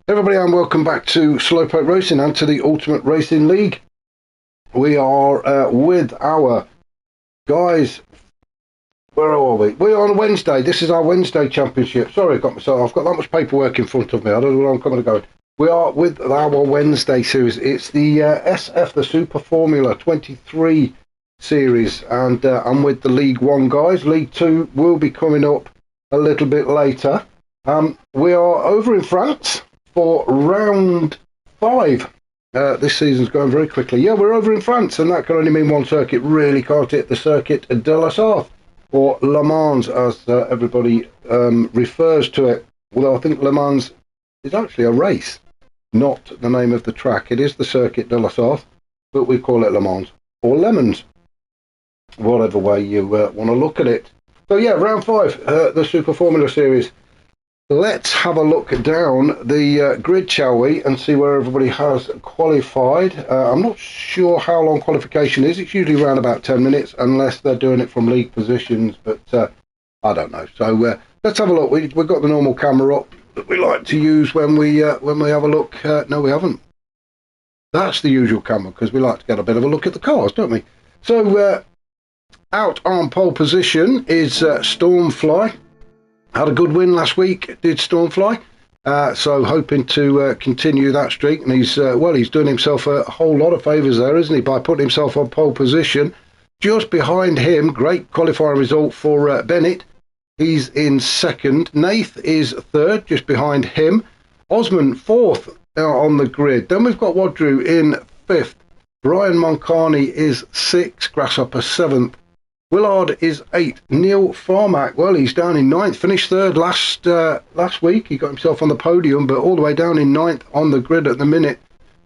Everybody, and welcome back to Slowpoke Racing and to the Ultimate Racing League. We are with our guys. Where are we? We're on Wednesday. This is our Wednesday championship. Sorry, I've got that much paperwork in front of me. I don't know where I'm coming to go. We are with our Wednesday series. It's the SF, the Super Formula 23 series, and I'm with the League 1 guys. League 2 will be coming up a little bit later. We are over in France for round 5. This season's going very quickly. Yeah, we're over in France, and that can only mean one circuit, really, can't it? The circuit de la Sarthe, or Le Mans, as everybody refers to it. Although I think Le Mans is actually a race, not the name of the track. It is the circuit de la Sarthe, but we call it Le Mans, or Lemons, whatever way you want to look at it. So yeah, round 5, the Super Formula Series. Let's have a look down the grid, shall we, and see where everybody has qualified. I'm not sure how long qualification is. It's usually around about 10 minutes, unless they're doing it from league positions, but I don't know. So let's have a look. We've got the normal camera up that we like to use when we have a look. No, we haven't. That's the usual camera, because we like to get a bit of a look at the cars, don't we? So out on pole position is Stormfly. Had a good win last week, did Stormfly. So hoping to continue that streak. And he's doing himself a whole lot of favours there, isn't he, by putting himself on pole position. Just behind him, great qualifying result for Bennett. He's in second. Nath is third, just behind him. Osman fourth on the grid. Then we've got Wadru in fifth. Brian Moncani is sixth. Grasshopper seventh. Willard is 8th. Neil Farmack, well, he's down in 9th. Finished third last week. He got himself on the podium, but all the way down in 9th on the grid at the minute.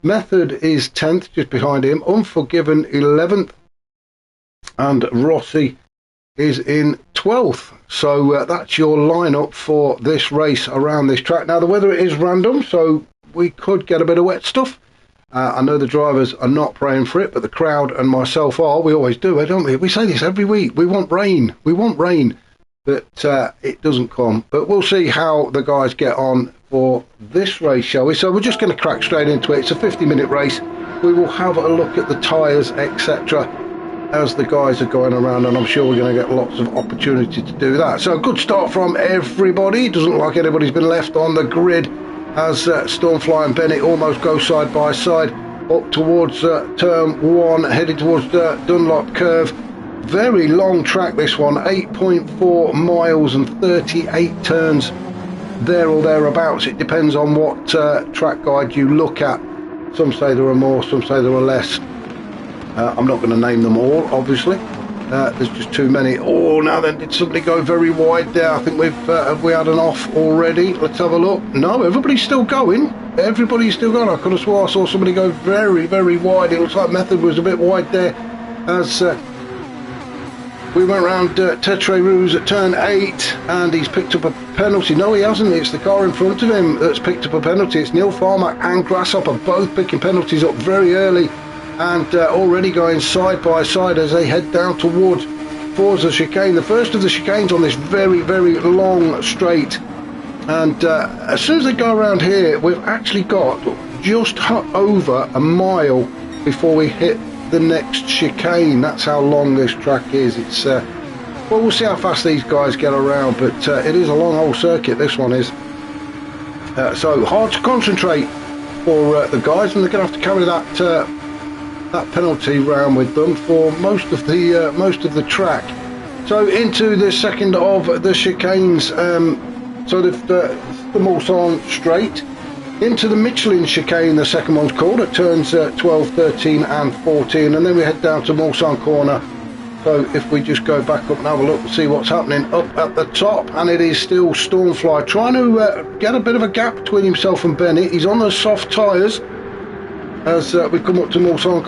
Method is 10th, just behind him. Unforgiven 11th. And Rossi is in 12th. So that's your lineup for this race around this track. Now, the weather is random, so we could get a bit of wet stuff. I know the drivers are not praying for it, but the crowd and myself are. We always do, don't we? We say this every week. We want rain. We want rain. But it doesn't come. But we'll see how the guys get on for this race, shall we? So we're just going to crack straight into it. It's a 50-minute race. We will have a look at the tyres, etc., as the guys are going around, and I'm sure we're going to get lots of opportunity to do that. So a good start from everybody. Doesn't look like anybody's been left on the grid, as Stormfly and Bennett almost go side by side up towards turn 1, heading towards Dunlop Curve. Very long track, this one, 8.4 miles and 38 turns there or thereabouts. It depends on what track guide you look at. Some say there are more, some say there are less. I'm not going to name them all, obviously. There's just too many. Oh, now then, did somebody go very wide there? I think have we had an off already? Let's have a look. No, everybody's still going. Everybody's still going. I could have sworn I saw somebody go very, very wide. It looks like Method was a bit wide there as we went round Tetre Rouge at turn 8, and he's picked up a penalty. No, he hasn't. It's the car in front of him that's picked up a penalty. It's Neil Farmack and Grasshopper both picking penalties up very early, and already going side by side as they head down towards Forza Chicane, the first of the chicanes on this very, very long straight. And as soon as they go around here, we've actually got just over a mile before we hit the next chicane. That's how long this track is. It's well, we'll see how fast these guys get around, but it is a long old circuit, this one is. So hard to concentrate for the guys, and they're going to have to carry that penalty round with them for most of the track. So into the second of the chicanes, so the Mulsanne straight into the Michelin chicane. The second one's called at turns 12, 13 and 14, and then we head down to Mulsanne corner. So if we just go back up and have a look and see what's happening up at the top, and it is still Stormfly trying to get a bit of a gap between himself and Bennett. He's on the soft tyres as we come up to Mulsanne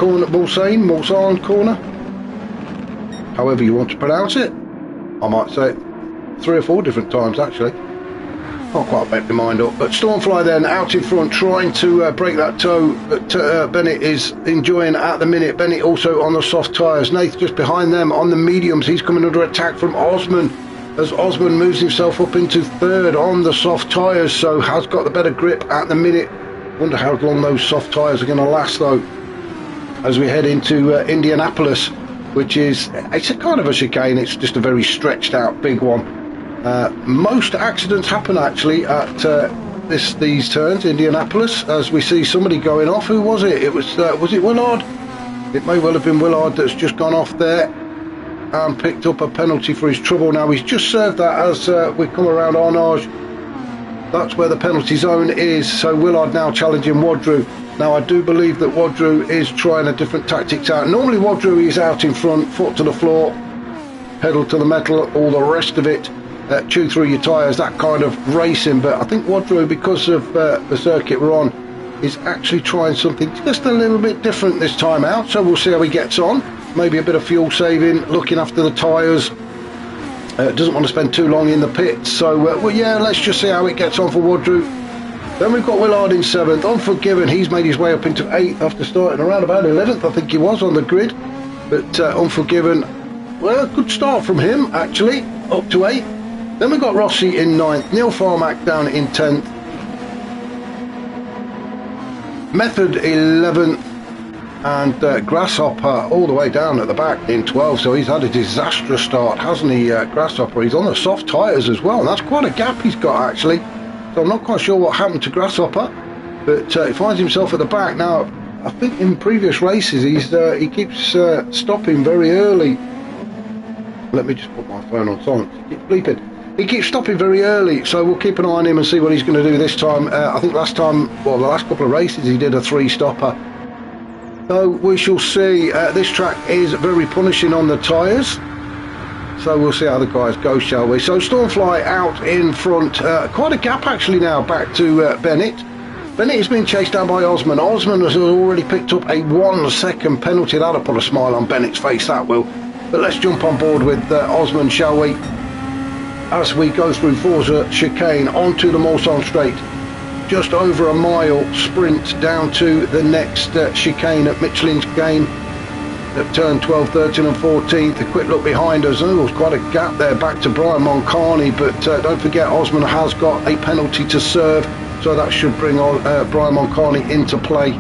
corner, however you want to pronounce it. I might say it 3 or 4 different times actually. Can't quite make my mind up. But Stormfly then out in front, trying to break that toe that Bennett is enjoying at the minute. Bennett also on the soft tyres. Nath just behind them on the mediums. He's coming under attack from Osman. as Osman moves himself up into third on the soft tyres, so has got the better grip at the minute. Wonder how long those soft tyres are going to last though, as we head into Indianapolis, which is, it's a kind of a chicane. It's just a very stretched out big one. Most accidents happen actually at these turns, Indianapolis, as we see somebody going off. Who was it? It was it Willard? It may well have been Willard that's just gone off there and picked up a penalty for his trouble. Now he's just served that as we come around Arnage. That's where the penalty zone is, so Willard now challenging Wadru. Now I do believe that Wadru is trying a different tactics out. Normally Wadru is out in front, foot to the floor, pedal to the metal, all the rest of it, chew through your tyres, that kind of racing. But I think Wadru, because of the circuit we're on, is actually trying something just a little bit different this time out. So we'll see how he gets on. Maybe a bit of fuel saving, looking after the tyres. Doesn't want to spend too long in the pits. So well, yeah, let's just see how it gets on for Wadru. Then we've got Willard in 7th. Unforgiven, he's made his way up into 8th after starting around about 11th, I think he was, on the grid. But Unforgiven, well, good start from him actually, up to 8th. Then we've got Rossi in 9th, Neil Farmack down in 10th, Method 11th, and Grasshopper all the way down at the back in 12th. So he's had a disastrous start, hasn't he, Grasshopper? He's on the soft tyres as well, and that's quite a gap he's got actually. So I'm not quite sure what happened to Grasshopper, but he finds himself at the back. Now I think in previous races he keeps stopping very early. Let me just put my phone on silent, it keeps bleeping. He keeps stopping very early, so we'll keep an eye on him and see what he's going to do this time. I think last time, well, the last couple of races he did a 3-stopper. So we shall see. This track is very punishing on the tyres, so we'll see how the guys go, shall we? So Stormfly out in front, quite a gap actually now back to Bennett. Bennett is being chased down by Osman. Osman has already picked up a 1-second penalty. That'll put a smile on Bennett's face, that will. But let's jump on board with Osman, shall we? As we go through Forza chicane onto the Mulsanne straight. Just over a mile sprint down to the next chicane at Michelin's Gain at turn 12, 13 and 14th. A quick look behind us. Oh, there's quite a gap there back to Brian Moncarney, but don't forget Osman has got a penalty to serve, so that should bring on Brian Moncarney into play.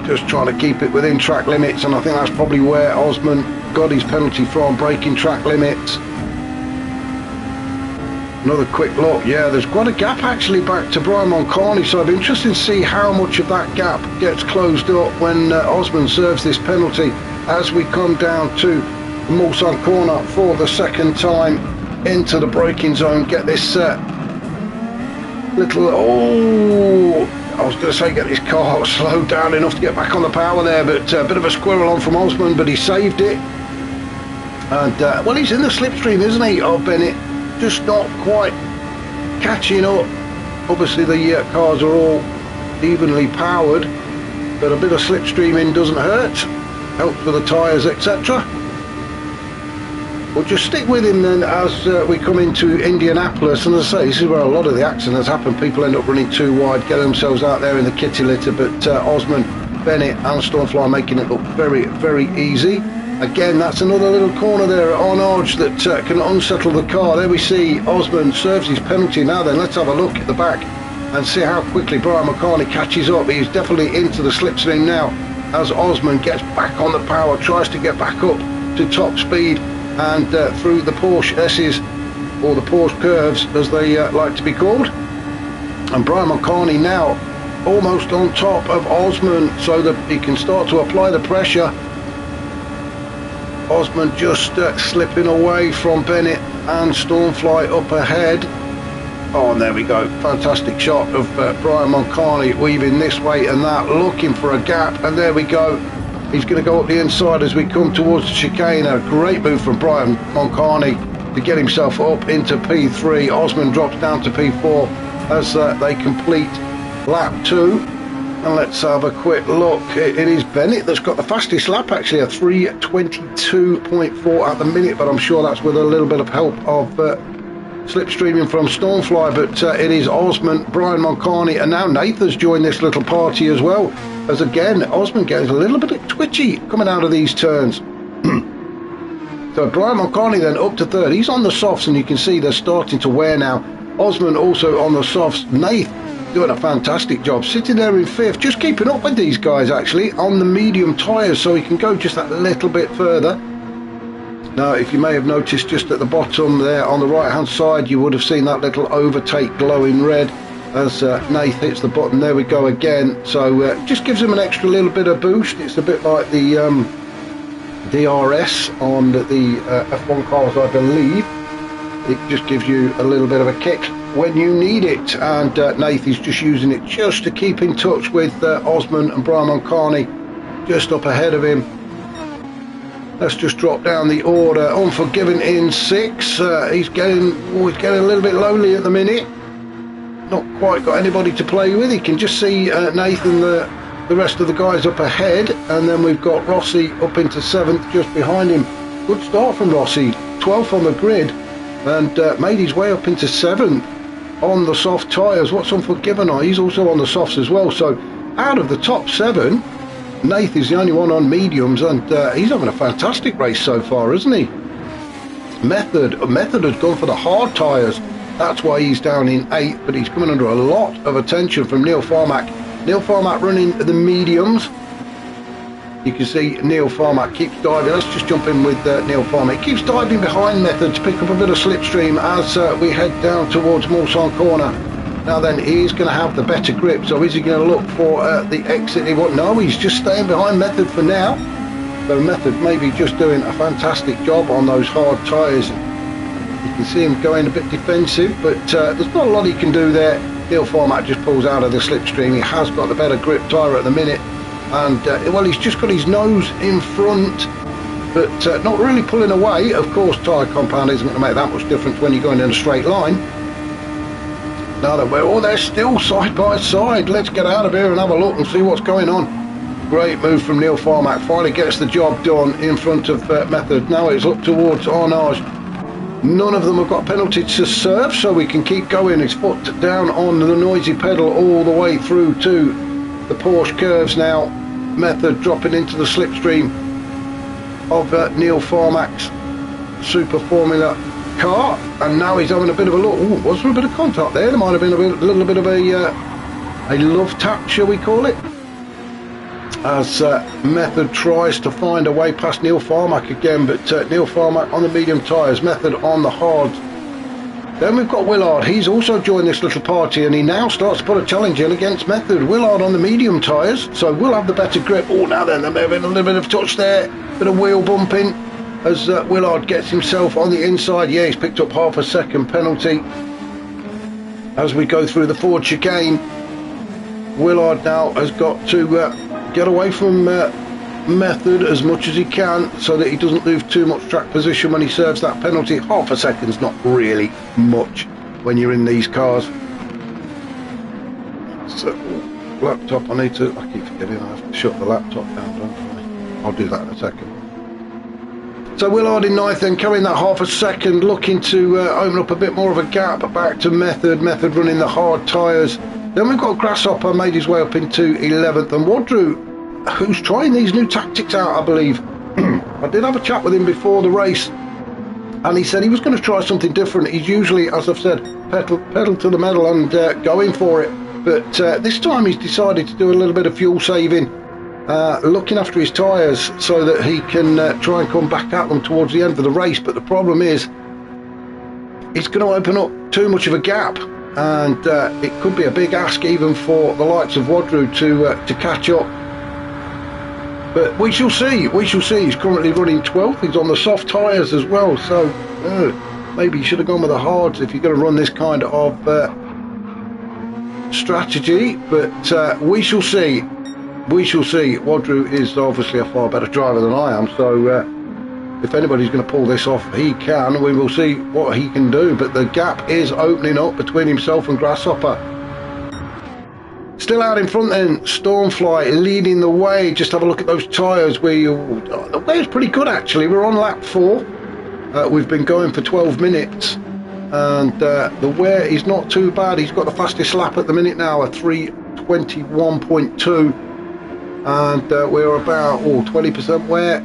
Just trying to keep it within track limits, and I think that's probably where Osman got his penalty from, breaking track limits. Another quick look, yeah, there's quite a gap actually back to Brian Moncarney, so it'll be interesting to see how much of that gap gets closed up when Osman serves this penalty as we come down to the Mulsanne corner for the second time into the braking zone. Get this little, oh, I was going to say get this car slowed down enough to get back on the power there, but a bit of a squirrel on from Osman, but he saved it. And well, he's in the slipstream, isn't he, of Bennett? Just not quite catching up. Obviously the cars are all evenly powered, but a bit of slipstreaming doesn't hurt, helps with the tyres, etc. We'll just stick with him then as we come into Indianapolis, and as I say, this is where a lot of the accidents happen. People end up running too wide, get themselves out there in the kitty litter, but Osman, Bennett and Stormfly making it look very, very easy. Again, that's another little corner there at Arnage that can unsettle the car. There we see Osman serves his penalty. Now then, let's have a look at the back and see how quickly Brian Moncarney catches up. He's definitely into the slipstream now as Osman gets back on the power, tries to get back up to top speed and through the Porsche S's, or the Porsche curves as they like to be called. And Brian Moncarney now almost on top of Osman so that he can start to apply the pressure. Osman just slipping away from Bennett and Stormfly up ahead. Oh, and there we go. Fantastic shot of Brian Moncarney weaving this way and that, looking for a gap. And there we go. He's going to go up the inside as we come towards the chicane. A great move from Brian Moncarney to get himself up into P3. Osman drops down to P4 as they complete lap 2. And let's have a quick look. It is Bennett that's got the fastest lap actually, a 3:22.4 at the minute, but I'm sure that's with a little bit of help of slipstreaming from Stormfly. But it is Osman, Brian Moncarney, and now Nathan's joined this little party as well, as again Osman gets a little bit twitchy coming out of these turns. So Brian Mulcahy then up to third. He's on the softs, and you can see they're starting to wear now. Osman also on the softs. Nath doing a fantastic job, sitting there in fifth, just keeping up with these guys actually on the medium tyres, so he can go just that little bit further. Now, if you may have noticed, just at the bottom there on the right hand side, you would have seen that little overtake glowing red as Nath hits the button. There we go again. So just gives him an extra little bit of boost. It's a bit like the DRS on the F1 cars, I believe. It just gives you a little bit of a kick when you need it, and Nath is just using it just to keep in touch with Osman and Brian Mulcahy just up ahead of him. Let's just drop down the order. Unforgiven in 6. He's getting a little bit lonely at the minute. Not quite got anybody to play with. He can just see Nathan, the rest of the guys up ahead, and then we've got Rossi up into 7th just behind him. Good start from Rossi, 12th on the grid, and made his way up into 7th on the soft tyres. What's Unforgiven on? He's also on the softs as well. So out of the top 7, Nath is the only one on mediums, and he's having a fantastic race so far, isn't he? Method has gone for the hard tyres. That's why he's down in 8th, but he's coming under a lot of attention from Neil Farmack. Neil Farmack running the mediums. You can see Neil Farmack keeps diving. Let's just jump in with Neil Farmack. He keeps diving behind Method to pick up a bit of slipstream as we head down towards Mulsanne corner. Now then, he's going to have the better grip, so is he going to look for the exit? No, he's just staying behind Method for now. So Method maybe just doing a fantastic job on those hard tyres. You can see him going a bit defensive, but there's not a lot he can do there. Neil Farmack just pulls out of the slipstream. He has got the better grip tyre at the minute, and well, he's just got his nose in front, but not really pulling away. Of course, tyre compound isn't going to make that much difference when you're going in a straight line. Now that they're still side by side. Let's get out of here and have a look and see what's going on. Great move from Neil Farmack. Finally gets the job done in front of Method. Now it's up towards Arnage. None of them have got penalty to serve, so we can keep going. His foot down on the noisy pedal all the way through to the Porsche curves now. Method dropping into the slipstream of Neil Farmack's Super Formula car, and now he's having a bit of a look. Ooh, was there a bit of contact there? There might have been a little bit of a love tap, shall we call it, as Method tries to find a way past Neil Farmack again, but Neil Farmack on the medium tyres, Method on the hard. Then we've got Willard. He's also joined this little party, and he now starts to put a challenge in against Method. Willard on the medium tyres, so we'll have the better grip. Oh, now then, there may have been a little bit of touch there, bit of wheel bumping as Willard gets himself on the inside. Yeah, he's picked up half a second penalty as we go through the Ford chicane. Willard now has got to get away from Method as much as he can so that he doesn't lose too much track position when he serves that penalty. Half a second's not really much when you're in these cars. So, laptop, I keep forgetting I have to shut the laptop down, don't I? I'll do that in a second. So Willard in 9th then, carrying that half a second, looking to open up a bit more of a gap back to Method. Method running the hard tyres. Then we've got Grasshopper, made his way up into 11th, and Wadru, who's trying these new tactics out, I believe. I did have a chat with him before the race, and he said he was going to try something different. He's usually, as I've said, pedal to the metal and going for it, but this time he's decided to do a little bit of fuel saving, looking after his tyres so that he can try and come back at them towards the end of the race. But the problem is it's going to open up too much of a gap, and it could be a big ask even for the likes of Wadru to catch up. But we shall see. He's currently running 12th. He's on the soft tyres as well, so maybe you should have gone with the hards if you're going to run this kind of strategy. But we shall see. Wadru is obviously a far better driver than I am, so if anybody's going to pull this off, he can. We will see what he can do, but the gap is opening up between himself and Grasshopper. Still out in front then, Stormfly leading the way. Just have a look at those tyres. The way is pretty good actually. We're on lap 4. We've been going for 12 minutes, and the wear is not too bad. He's got the fastest lap at the minute now, a 3:21.2. And we're about 20% wear.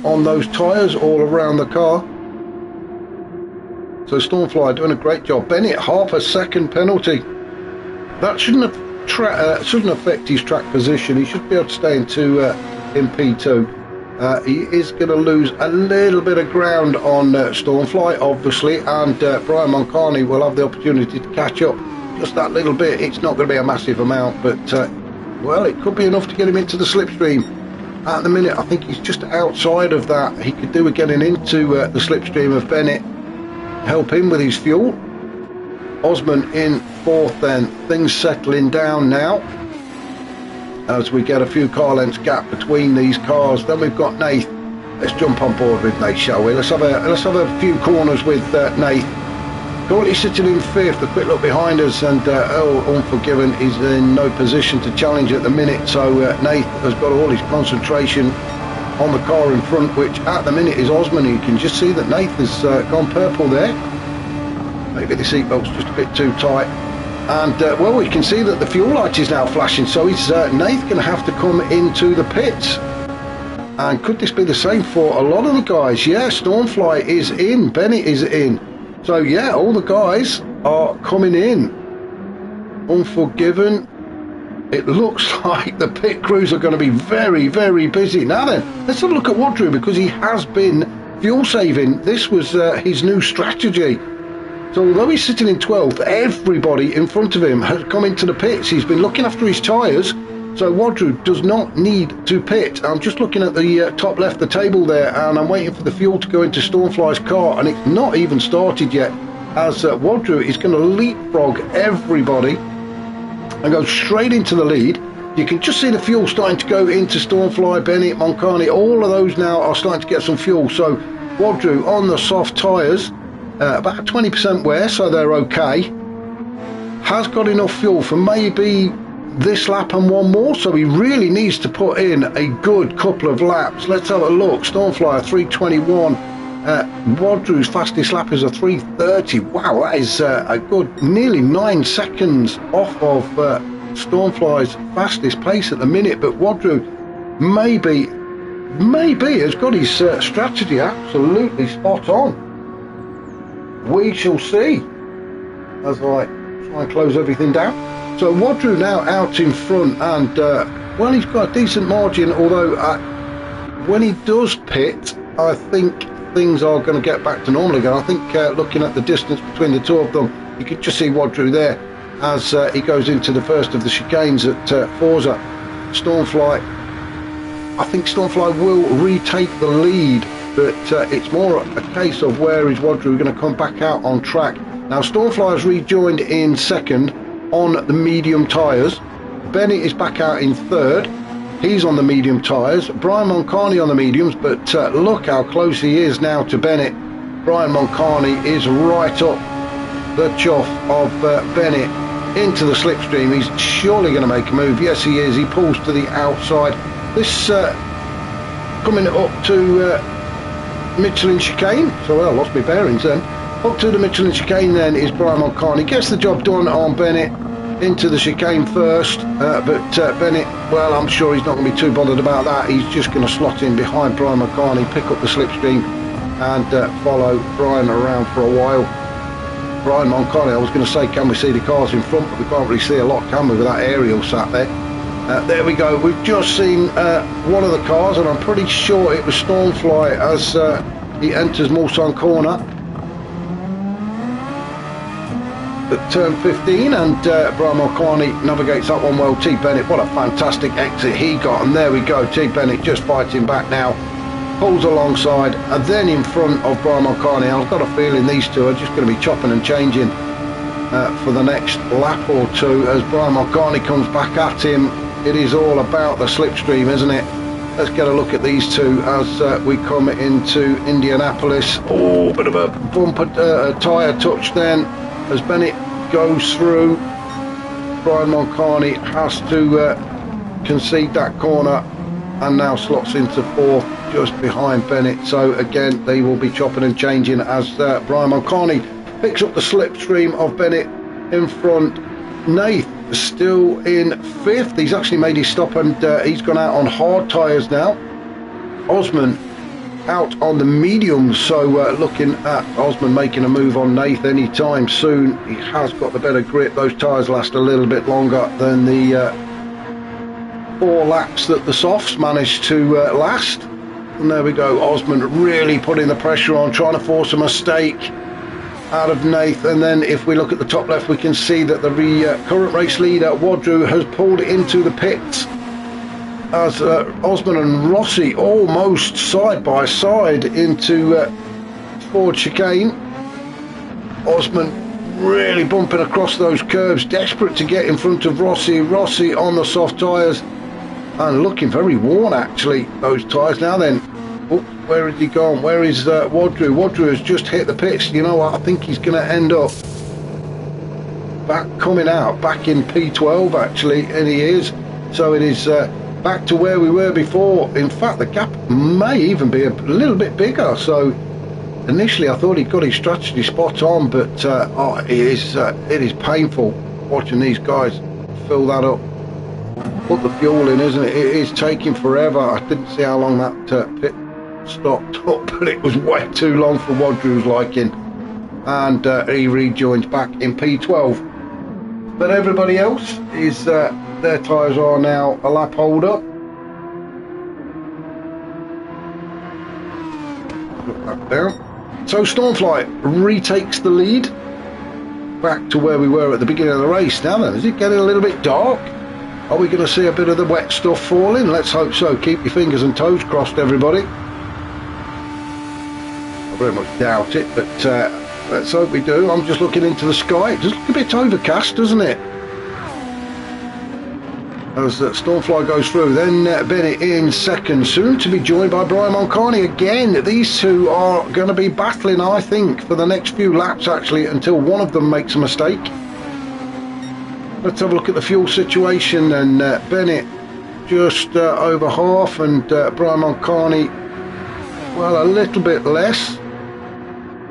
on those tyres all around the car. So Stormfly doing a great job. Bennett, half a second penalty. That shouldn't affect his track position. He should be able to stay in P2. He is going to lose a little bit of ground on Stormfly, obviously, and Brian Moncani will have the opportunity to catch up just that little bit. It's not going to be a massive amount, but well, it could be enough to get him into the slipstream. At the minute, I think he's just outside of that. He could do with getting into the slipstream of Bennett, help him with his fuel. Osman in fourth then. Things settling down now as we get a few car lengths gap between these cars. Then we've got Nath. Let's jump on board with Nath, shall we? Let's have a few corners with Nath. Currently sitting in fifth. A quick look behind us, and Unforgiven is in no position to challenge at the minute. So Nath has got all his concentration on the car in front, which at the minute is Osman. You can just see that Nath has gone purple there. Maybe the seatbelt's just a bit too tight. And well, we can see that the fuel light is now flashing, so is Nath going to have to come into the pits? And could this be the same for a lot of the guys? Yeah, Stormfly is in, Bennett is in. So yeah, all the guys are coming in. Unforgiven. It looks like the pit crews are going to be very, very busy. Now then, let's have a look at Wadru, because he has been fuel saving. This was his new strategy. So although he's sitting in 12th, everybody in front of him has come into the pits. He's been looking after his tyres, so Wadru does not need to pit. I'm just looking at the top left, the table there, and I'm waiting for the fuel to go into Stormfly's car, and it's not even started yet, as Wadru is going to leapfrog everybody and go straight into the lead. You can just see the fuel starting to go into Stormfly, Bennett, Moncani. All of those now are starting to get some fuel. So Wadru on the soft tyres, about 20% wear, so they're okay. Has got enough fuel for maybe this lap and one more, so he really needs to put in a good couple of laps. Let's have a look. Stormfly 321. Wadru's fastest lap is a 330. Wow, that is a good nearly 9 seconds off of Stormfly's fastest pace at the minute. But Wadru maybe has got his strategy absolutely spot on. We shall see as I try and close everything down. So Wadru now out in front, and well, he's got a decent margin, although when he does pit, I think things are going to get back to normal again. I think looking at the distance between the two of them, you can just see Wadru there as he goes into the first of the chicanes at Forza. Stormfly, I think Stormfly will retake the lead, but it's more a case of where is Wadru going to come back out on track. Now Stormfly has rejoined in second on the medium tyres. Bennett is back out in third. He's on the medium tyres. Brian Moncani on the mediums, but look how close he is now to Bennett. Brian Moncani is right up the chuff of Bennett into the slipstream. He's surely going to make a move. Yes, he is. He pulls to the outside. This coming up to Michelin chicane, so well, I lost my bearings then. Up to the Michelin chicane then is Brian Moncani. Gets the job done on Bennett into the chicane first, but Bennett, well, I'm sure he's not going to be too bothered about that. He's just going to slot in behind Brian Moncani, pick up the slipstream and follow Brian around for a while. Brian Moncani, I was going to say, can we see the cars in front, but we can't really see a lot, can we, with that aerial sat there. There we go. We've just seen one of the cars, and I'm pretty sure it was Stormfly as he enters Mulsanne corner at turn 15, and Brian Moncani navigates that one well. T. Bennett, what a fantastic exit he got, and there we go. T. Bennett just fighting back now, pulls alongside, and then in front of Brian Moncani. I've got a feeling these two are just going to be chopping and changing for the next lap or two as Brian Moncani comes back at him. It is all about the slipstream, isn't it? Let's get a look at these two as we come into Indianapolis. Oh, bit of a bumper tyre touch then as Bennett goes through. Brian Moncani has to concede that corner and now slots into fourth just behind Bennett. So again, they will be chopping and changing as Brian Moncani picks up the slipstream of Bennett in front. Nath still in fifth. He's actually made his stop and he's gone out on hard tyres now. Osman out on the mediums, so looking at Osman making a move on Nath anytime soon. He has got the better grip. Those tyres last a little bit longer than the 4 laps that the softs managed to last. And there we go, Osman really putting the pressure on, trying to force a mistake out of Nath. And then if we look at the top left, we can see that the current race leader Wadru has pulled into the pits as Osman and Rossi almost side by side into Ford chicane. Osman really bumping across those curves, desperate to get in front of Rossi. Rossi on the soft tyres and looking very worn actually, those tyres. Now then, where has he gone? Where is Wadru? Wadru has just hit the pits. You know what, I think he's going to end up coming out back in P12 actually, and he is. So it is back to where we were before. In fact, the gap may even be a little bit bigger. So initially I thought he got his strategy spot on, but it is painful watching these guys fill that up, put the fuel in, isn't it? It is taking forever. I didn't see how long that pit stopped up, but it was way too long for Wadru's liking, and he rejoins back in P12. But everybody else is their tyres are now a lap older. Look that down. So Stormfly retakes the lead, back to where we were at the beginning of the race. Now then, is it getting a little bit dark? Are we going to see a bit of the wet stuff falling? Let's hope so. Keep your fingers and toes crossed, everybody. I very much doubt it, but let's hope we do. I'm just looking into the sky. It does look a bit overcast, doesn't it? As Stormfly goes through. Then Bennett in second, soon to be joined by Brian Moncani again. These two are going to be battling, I think, for the next few laps actually, until one of them makes a mistake. Let's have a look at the fuel situation, and Bennett just over half, and Brian Moncani, well, a little bit less.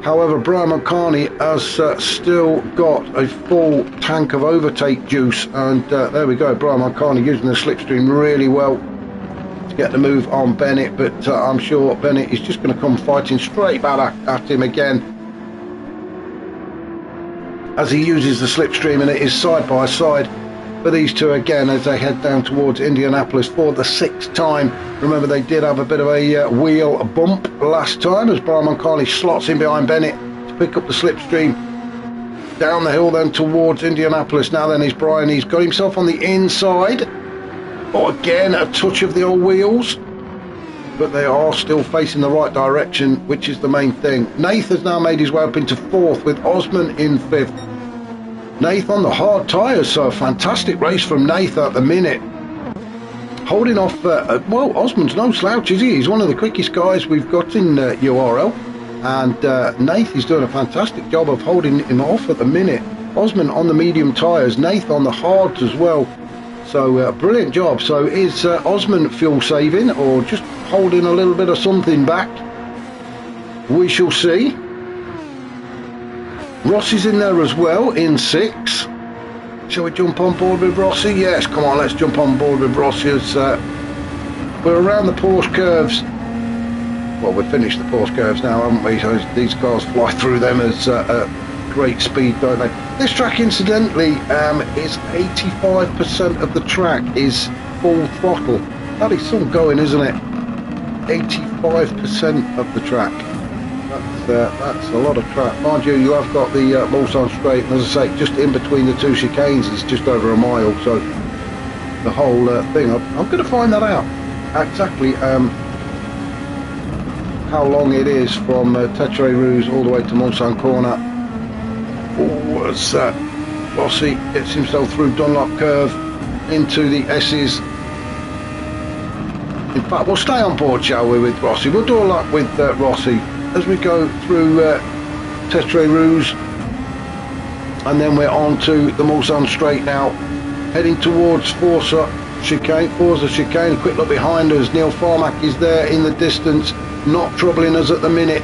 However, Brian Moncani has still got a full tank of overtake juice, and there we go, Brian Moncani using the slipstream really well to get the move on Bennett, but I'm sure Bennett is just going to come fighting straight back at him again as he uses the slipstream, and it is side by side for these two again as they head down towards Indianapolis for the 6th time. Remember, they did have a bit of a wheel bump last time as Brian Moncani slots in behind Bennett to pick up the slipstream down the hill then towards Indianapolis. Now then is Brian, he's got himself on the inside. Oh, again a touch of the old wheels, but they are still facing the right direction, which is the main thing. Nath has now made his way up into 4th with Osman in 5th. Nath on the hard tyres, so a fantastic race from Nath at the minute. Holding off, well, Osman's no slouch, is he? He's one of the quickest guys we've got in URL. And Nath is doing a fantastic job of holding him off at the minute. Osman on the medium tyres, Nath on the hards as well. So brilliant job. So is Osman fuel saving or just holding a little bit of something back? We shall see. Rossi's in there as well in 6. Shall we jump on board with Rossi? Yes, come on, let's jump on board with Rossi as we're around the Porsche curves. Well, we've finished the Porsche curves now, haven't we? So these cars fly through them as great speed, don't they? This track, incidentally, is 85% of the track is full throttle. That is some going, isn't it? 85% of the track. That's a lot of track. Mind you, you have got the Mulsanne straight, and as I say, just in between the two chicanes is just over a mile, so the whole thing, I'm going to find that out exactly how long it is from Tetre Rouge all the way to Mulsanne corner. Oh, as Rossi gets himself through Dunlop curve into the S's. In fact, we'll stay on board, shall we, with Rossi. We'll do a lot with Rossi as we go through Tetre Rouge, and then we're on to the Mulsanne straight now, heading towards Forza chicane. A quick look behind us, Neil Farmack is there in the distance, not troubling us at the minute.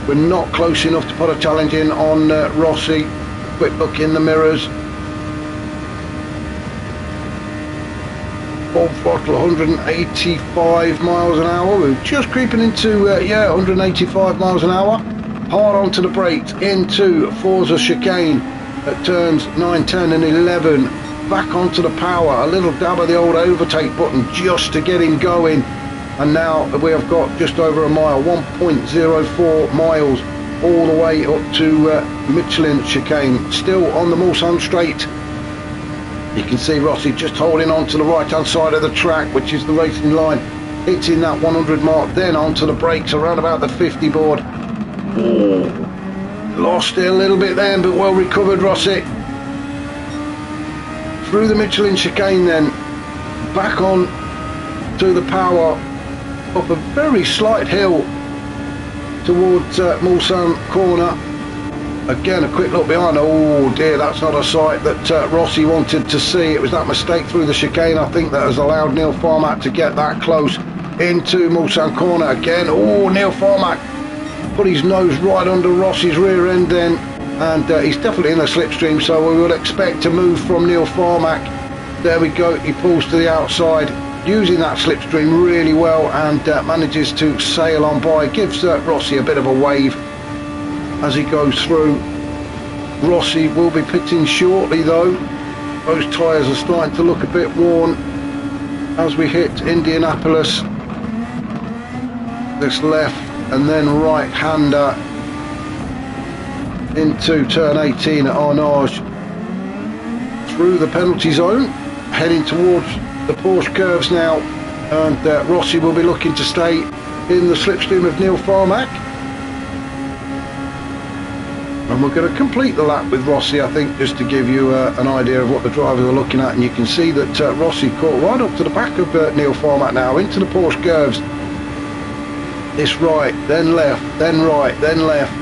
We're not close enough to put a challenge in on Rossi. Quick look in the mirrors. full throttle, 185 miles an hour. We're just creeping into, 185 miles an hour. Hard onto the brakes, into Forza chicane at turns 9, 10 and 11. Back onto the power, a little dab of the old overtake button just to get him going. And now we have got just over a mile, 1.04 miles, all the way up to Michelin chicane. Still on the Mulsanne straight. You can see Rossi just holding on to the right hand side of the track, which is the racing line, hitting that 100 mark, then onto the brakes around about the 50 board. Ooh, lost it a little bit then, but well recovered Rossi. Through the Michelin chicane then, back on to the power, up a very slight hill towards Mulsanne corner. Again, a quick look behind. Oh dear, that's not a sight that Rossi wanted to see. It was that mistake through the chicane, I think, that has allowed Neil Farmack to get that close into Mulsanne corner again. Oh, Neil Farmack put his nose right under Rossi's rear end then, and he's definitely in the slipstream, so we would expect to move from Neil Farmack. There we go, he pulls to the outside, using that slipstream really well, and manages to sail on by. Gives Rossi a bit of a wave as he goes through. Rossi will be pitting shortly though. Those tyres are starting to look a bit worn as we hit Indianapolis. This left and then right hander into turn 18 at Arnage, through the penalty zone, heading towards the Porsche curves now, and Rossi will be looking to stay in the slipstream of Neil Farmack. And we're going to complete the lap with Rossi, I think, just to give you an idea of what the drivers are looking at. And you can see that Rossi caught right up to the back of Neil Farmack now, into the Porsche curves. This right, then left, then right, then left.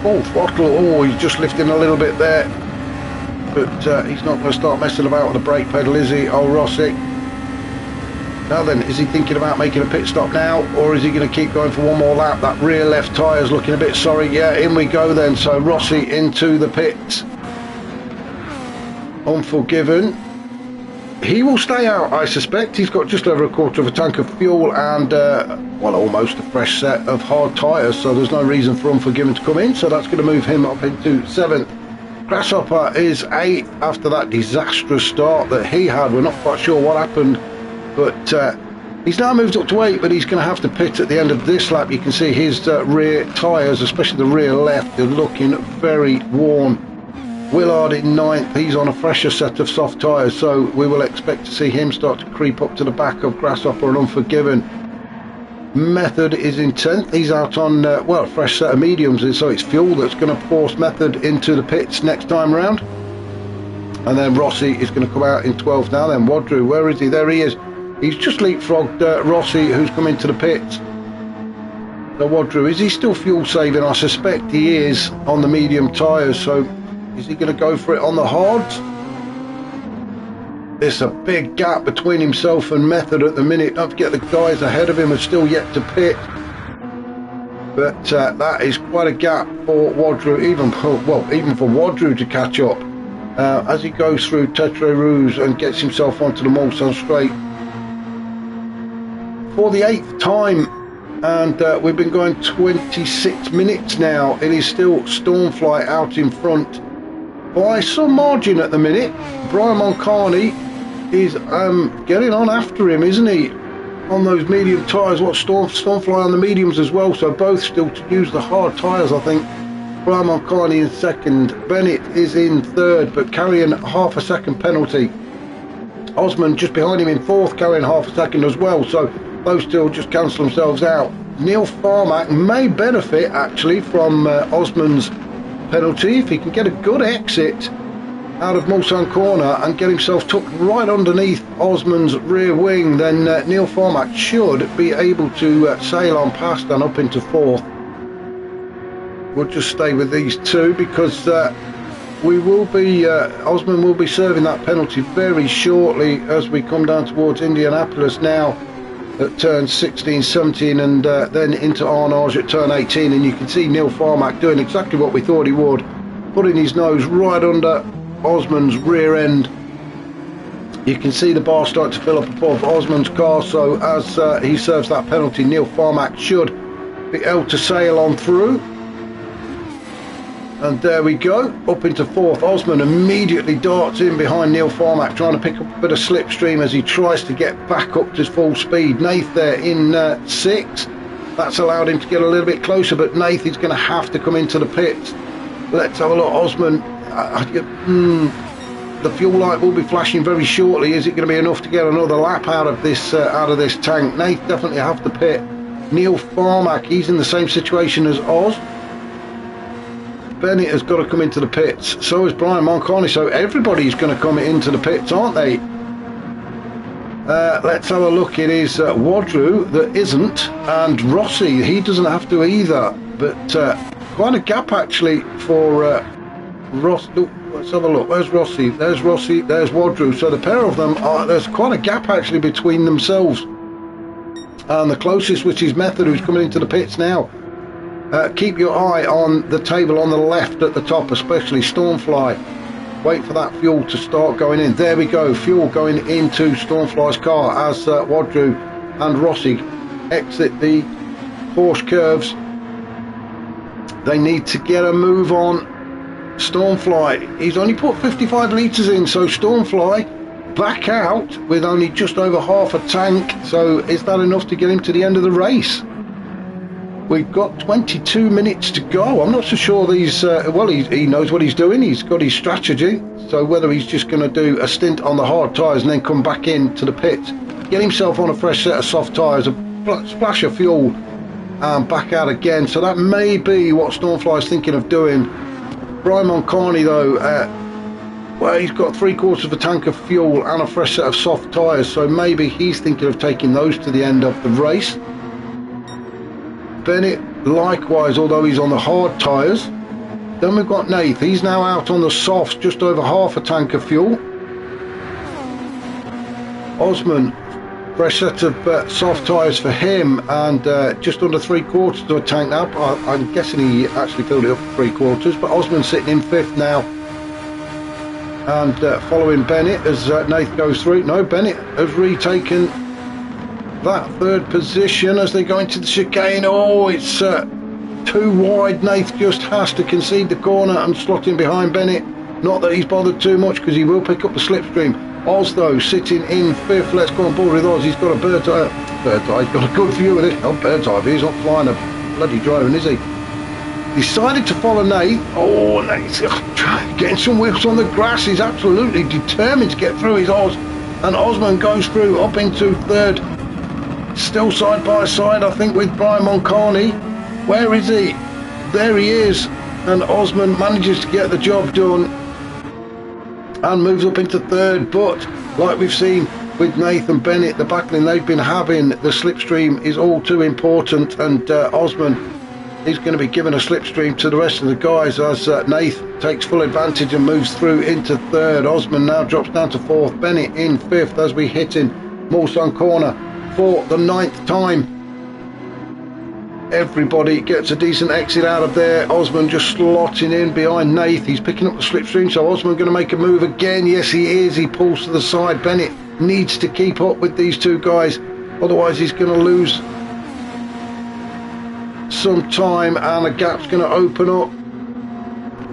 Full throttle. Oh, he's just lifting a little bit there. But he's not going to start messing about with the brake pedal, is he, old Rossi? Now then, is he thinking about making a pit stop now, or is he going to keep going for one more lap? That rear left tyre's looking a bit sorry. Yeah, in we go then. So Rossi into the pits. Unforgiven. He will stay out, I suspect. He's got just over a quarter of a tank of fuel and, well, almost a fresh set of hard tyres, so there's no reason for Unforgiven to come in, so that's going to move him up into 7th. Grasshopper is 8th after that disastrous start that he had. We're not quite sure what happened, but he's now moved up to 8, but he's going to have to pit at the end of this lap. You can see his rear tyres, especially the rear left, are looking very worn. Willard in 9th, he's on a fresher set of soft tyres, so we will expect to see him start to creep up to the back of Grasshopper and Unforgiven. Method is in 10th, he's out on, well, a fresh set of mediums, and so it's fuel that's going to force Method into the pits next time round. And then Rossi is going to come out in 12th now. Then Wadru, where is he? There he is. He's just leapfrogged Rossi, who's come into the pits. So Wadru, is he still fuel saving? I suspect he is on the medium tyres, so is he going to go for it on the hards? There's a big gap between himself and Method at the minute. Don't forget the guys ahead of him are still yet to pit. But that is quite a gap for Wadru, even for Wadru to catch up. As he goes through Tetre Rouge and gets himself onto the Mulsanne straight for the 8th time, and we've been going 26 minutes now. It is still Stormfly out in front by some margin at the minute. Brian Moncani is getting on after him, isn't he, on those medium tyres? What, Stormfly on the mediums as well, so both still to use the hard tyres, I think. Brian Moncani in 2nd, Bennett is in 3rd, but carrying half a second penalty. Osman just behind him in 4th, carrying half a second as well, so those still just cancel themselves out. Neil Farmack may benefit actually from Osman's penalty if he can get a good exit out of Mulsanne corner and get himself tucked right underneath Osman's rear wing. Then Neil Farmack should be able to sail on past and up into 4th. We'll just stay with these two because we will be Osman will be serving that penalty very shortly as we come down towards Indianapolis now at turn 16, 17 and then into Arnage at turn 18, and you can see Neil Farmack doing exactly what we thought he would, putting his nose right under Osman's rear end You can see the bar start to fill up above Osman's car, so as he serves that penalty, Neil Farmack should be able to sail on through. And there we go, up into fourth. Osman immediately darts in behind Neil Farmack, trying to pick up a bit of slipstream as he tries to get back up to full speed. Nath there in sixth. That's allowed him to get a little bit closer, but Nath is going to have to come into the pits. Let's have a look. Osman, the fuel light will be flashing very shortly. Is it going to be enough to get another lap out of this tank? Nath definitely have to pit. Neil Farmack, he's in the same situation as Oz. Bennett has got to come into the pits. So is Brian Moncani. So everybody's going to come into the pits, aren't they? Let's have a look. It is Wadru that isn't, and Rossi, he doesn't have to either. But quite a gap actually for Ross. Let's have a look. Where's Rossi? There's Rossi. There's Wadru. So the pair of them there's quite a gap actually between themselves. And the closest, which is Method, who's coming into the pits now. Keep your eye on the table on the left at the top, especially Stormfly. Wait for that fuel to start going in. There we go, fuel going into Stormfly's car as Wadru and Rossi exit the Porsche curves. They need to get a move on. Stormfly, he's only put 55 litres in, so Stormfly back out with only just over half a tank. So is that enough to get him to the end of the race? We've got 22 minutes to go. I'm not so sure these well, he knows what he's doing. He's got his strategy. So whether he's just going to do a stint on the hard tyres and then come back into the pit, get himself on a fresh set of soft tyres, a splash of fuel, and back out again. So that may be what Stormfly is thinking of doing. Brian Moncani though, well, he's got 3/4 of a tank of fuel and a fresh set of soft tyres, so maybe he's thinking of taking those to the end of the race. Bennett likewise, although he's on the hard tyres. Then we've got Nath, he's now out on the softs, just over half a tank of fuel. Osman, fresh set of soft tyres for him, and just under 3/4 of a tank now. I'm guessing he actually filled it up for 3/4, but Osman sitting in fifth now. And following Bennett as Nath goes through. No, Bennett has retaken that third position as they go into the chicane. Oh, it's too wide. Nath just has to concede the corner and slot in behind Bennett. Not that he's bothered too much, because he will pick up the slipstream. Oz though sitting in fifth. Let's go on board with Oz. He's got a bird's eye. He's got a good view of it. Oh, bird's eye. He's not flying a bloody drone, is he? Decided to follow Nath. Oh, Nath getting some whiffs on the grass. He's absolutely determined to get through his Oz, and Osman goes through up into third. Still side by side, I think, with Brian Moncani. Where is he? There he is. And Osman manages to get the job done and moves up into third. But like we've seen with Nathan Bennett, the battling they've been having, the slipstream is all too important, and Osman is going to be giving a slipstream to the rest of the guys as Nath takes full advantage and moves through into third. Osman now drops down to fourth. Bennett in fifth as we hit in Mulsanne corner for the 9th time. Everybody gets a decent exit out of there. Osman just slotting in behind Nath. He's picking up the slipstream, so Osman going to make a move again. Yes, he is. He pulls to the side. Bennett needs to keep up with these two guys, otherwise he's going to lose some time and a gap's going to open up.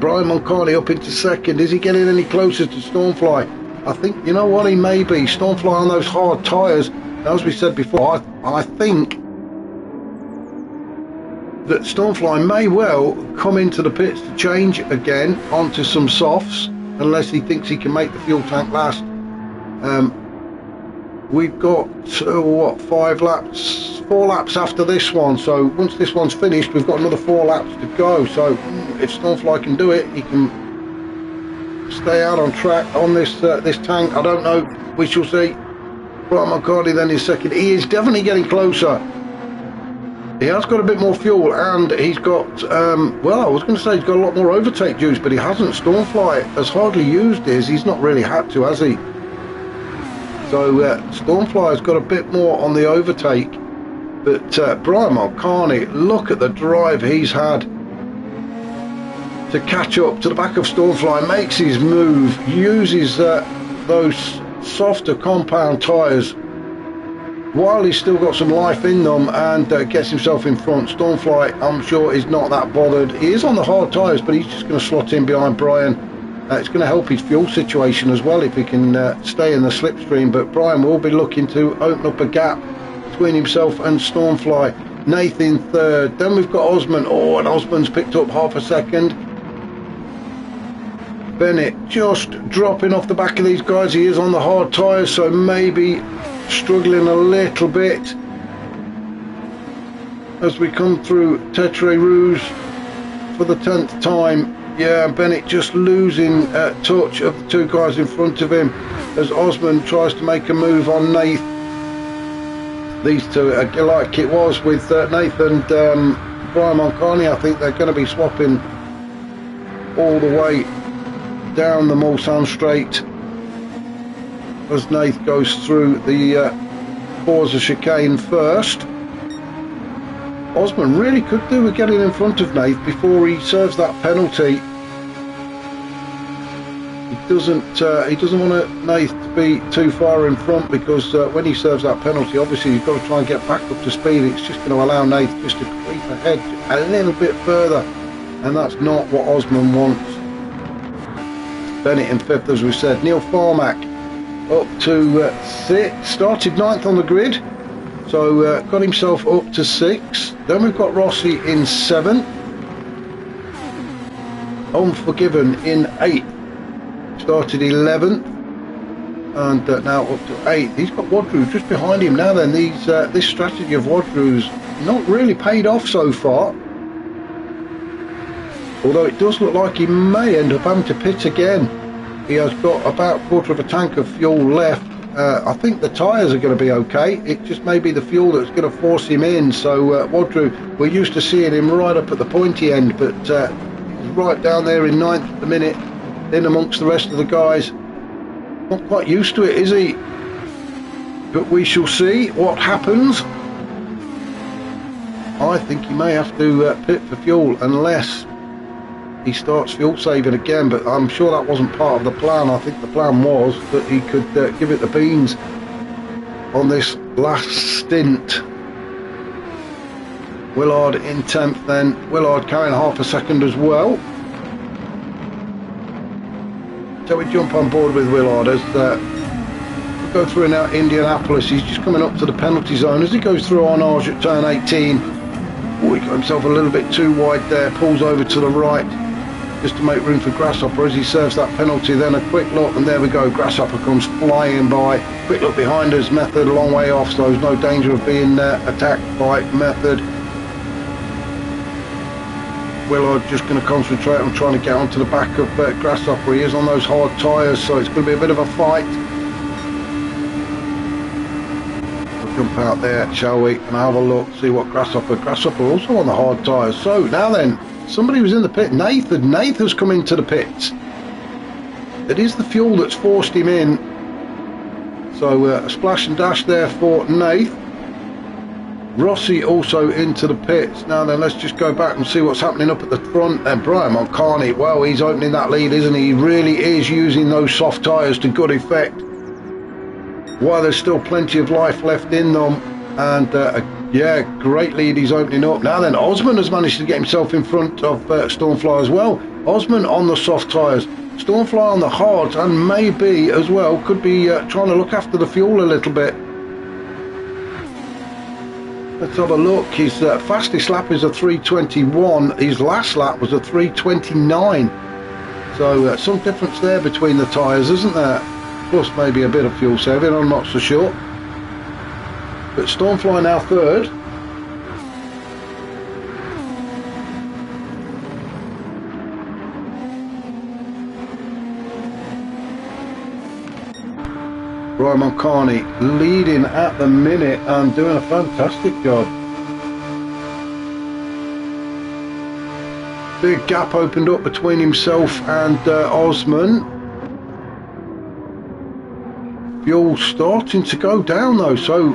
Brian Moncani up into second. Is he getting any closer to Stormfly? I think, you know what, he may be. Stormfly on those hard tyres, as we said before, I think that Stormfly may well come into the pits to change again onto some softs, unless he thinks he can make the fuel tank last. We've got what, 4 laps after this one, so once this one's finished we've got another 4 laps to go. So if Stormfly can do it, he can stay out on track on this tank. I don't know, we shall see. Brian Moncani then is second. He is definitely getting closer. He has got a bit more fuel, and he's got well, I was going to say he's got a lot more overtake juice, but he hasn't. Stormfly has hardly used his. He's not really had to, has he? So Stormfly has got a bit more on the overtake, but Brian Moncani, look at the drive he's had to catch up to the back of Stormfly, makes his move, uses those softer compound tyres, while he's still got some life in them, and gets himself in front. Stormfly, I'm sure, is not that bothered. He is on the hard tyres, but he's just going to slot in behind Brian. It's going to help his fuel situation as well if he can stay in the slipstream, but Brian will be looking to open up a gap between himself and Stormfly. Nathan third, then we've got Osman. Oh, and Osman's picked up half a second. Bennett just dropping off the back of these guys. He is on the hard tyres, so maybe struggling a little bit as we come through Tetre Rouge for the 10th time. Yeah, Bennett just losing touch of the two guys in front of him as Osman tries to make a move on Nath. These two, like it was with Nath and Brian Moncani, I think they're going to be swapping all the way down the Mulsanne Straight as Nath goes through the Forza chicane first. Osman really could do with getting in front of Nath before he serves that penalty. He doesn't want Nath to be too far in front, because when he serves that penalty, obviously you've got to try and get back up to speed. It's just going to allow Nath just to creep ahead a little bit further, and that's not what Osman wants. Bennett in fifth, as we said. Neil Farmack up to sixth, started ninth on the grid, so got himself up to sixth. Then we've got Rossi in seventh, Unforgiven in eighth, started 11th, and now up to 8th. He's got Wadru just behind him. Now then, this strategy of Wadru's not really paid off so far, although it does look like he may end up having to pit again. He has got about a quarter of a tank of fuel left. I think the tyres are going to be okay. It just may be the fuel that's going to force him in. So Wadru, we're used to seeing him right up at the pointy end, but he's right down there in 9th at the minute, in amongst the rest of the guys. Not quite used to it, is he? But we shall see what happens. I think he may have to pit for fuel unless he starts fuel saving again, but I'm sure that wasn't part of the plan. I think the plan was that he could give it the beans on this last stint. Willard in 10th then. Willard carrying half a second as well. So we jump on board with Willard as we go through now Indianapolis. He's just coming up to the penalty zone as he goes through Arnage at turn 18. Oh, he got himself a little bit too wide there, pulls over to the right just to make room for Grasshopper as he serves that penalty. Then a quick look, and there we go, Grasshopper comes flying by. Quick look behind us, Method a long way off, so there's no danger of being attacked by Method. Willard just going to concentrate on trying to get onto the back of Grasshopper. He is on those hard tyres, so it's going to be a bit of a fight. We'll jump out there, shall we, and have a look, see what Grasshopper also on the hard tyres. So now then, somebody was in the pit. Nathan's come into the pits. It is the fuel that's forced him in. So a splash and dash there for Nath. Rossi also into the pits. Now then, let's just go back and see what's happening up at the front. And Brian Moncani, well, he's opening that lead, isn't he? He really is using those soft tyres to good effect, while there's still plenty of life left in them. And yeah, great lead he's opening up. Now then, Osman has managed to get himself in front of Stormfly as well. Osman on the soft tyres, Stormfly on the hards, and maybe as well could be trying to look after the fuel a little bit. Let's have a look. His fastest lap is a 3:21. His last lap was a 3:29. So some difference there between the tyres, isn't there? Plus maybe a bit of fuel saving, I'm not so sure. But Stormfly now third. Brian Moncani leading at the minute and doing a fantastic job. Big gap opened up between himself and Osman. Fuel starting to go down though, so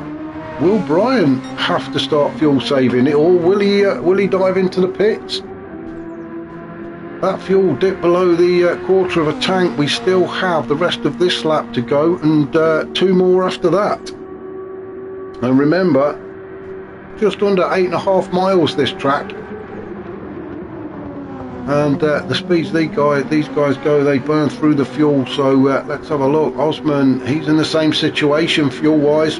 will Brian have to start fuel saving it, or will he dive into the pits? that fuel dipped below the quarter of a tank. We still have the rest of this lap to go, and 2 more after that. And remember, just under 8.5 miles this track, and the speeds these guys go, they burn through the fuel. So let's have a look. Osman, he's in the same situation fuel wise,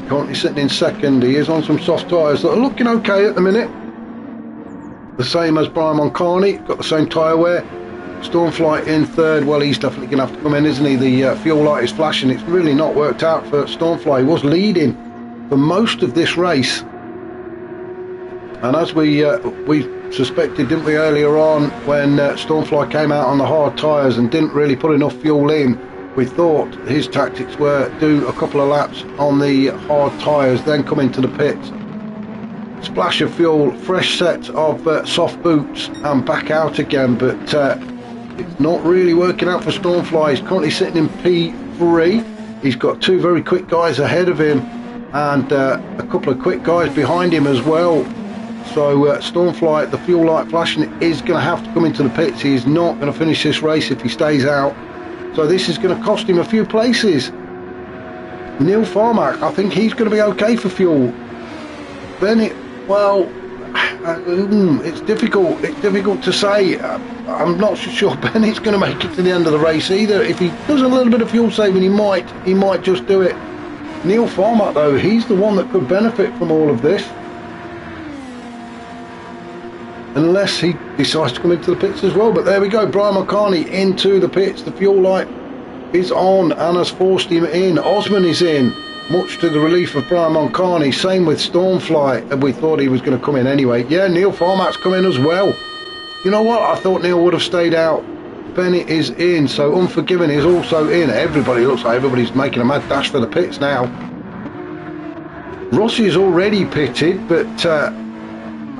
currently sitting in second. He is on some soft tyres that are looking okay at the minute, the same as Brian Moncani, got the same tyre wear. Stormflight in third. Well, he's definitely gonna have to come in, isn't he? The fuel light is flashing. It's really not worked out for Stormfly. He was leading for most of this race, and as we suspected, didn't we, earlier on, when Stormfly came out on the hard tyres and didn't really put enough fuel in, we thought his tactics were do a couple of laps on the hard tyres, then come into the pits, splash of fuel, fresh set of soft boots, and back out again. But it's not really working out for Stormfly. He's currently sitting in P3. He's got 2 very quick guys ahead of him, and a couple of quick guys behind him as well. So Stormfly, the fuel light flashing, is going to have to come into the pits. He's not going to finish this race if he stays out. So this is going to cost him a few places. Neil Farmack, I think he's going to be okay for fuel. Bennett, well, it's difficult. It's difficult to say. I'm not sure Bennett's going to make it to the end of the race either. If he does a little bit of fuel saving, he might just do it. Neil Farmack, though, he's the one that could benefit from all of this, unless he decides to come into the pits as well. But there we go, Brian McCartney into the pits. The fuel light is on and has forced him in. Osman is in, much to the relief of Brian Moncani. Same with Stormfly, and we thought he was going to come in anyway. Yeah, Neil Farmack's come in as well. You know what, I thought Neil would have stayed out. Bennett is in, so Unforgiven is also in. Everybody, looks like everybody's making a mad dash for the pits now. Rossi is already pitted, but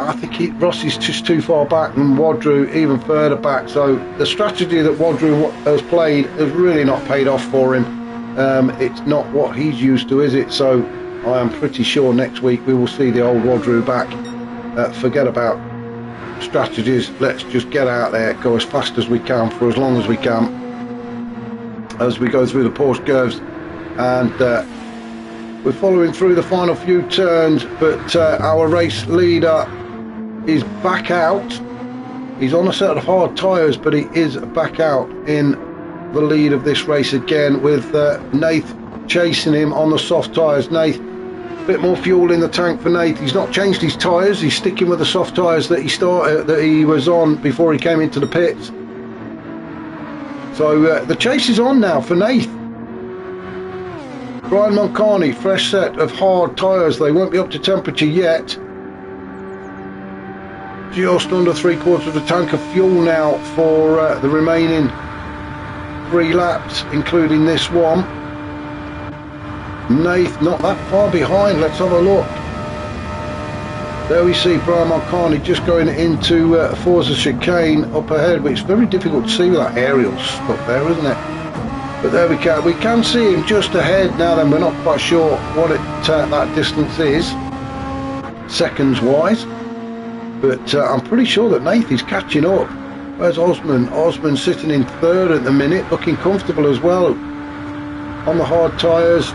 I think Rossi's just too far back, and Wadru even further back. So the strategy that Wadru has played has really not paid off for him. It's not what he's used to, is it? So I am pretty sure next week we will see the old Wadru back. Forget about strategies. Let's just get out there, go as fast as we can for as long as we can as we go through the Porsche curves, and we're following through the final few turns. But our race leader is back out. He's on a set of hard tyres, but he is back out in the lead of this race again, with Nath chasing him on the soft tyres. Nath, a bit more fuel in the tank for Nath. He's not changed his tyres. He's sticking with the soft tyres that he was on before he came into the pits. So the chase is on now for Nath. Brian Moncani, fresh set of hard tyres. They won't be up to temperature yet. Just under 3/4 of a tank of fuel now for the remaining 3 laps, including this one. Nath not that far behind. Let's have a look. There we see Brian Moncani just going into Forza chicane up ahead, but it's very difficult to see with that aerial stuff there, isn't it? But there we can see him just ahead now. Then we're not quite sure what that distance is seconds wise, but I'm pretty sure that Nath is catching up. Where's Osman? Osman sitting in third at the minute, looking comfortable as well on the hard tyres.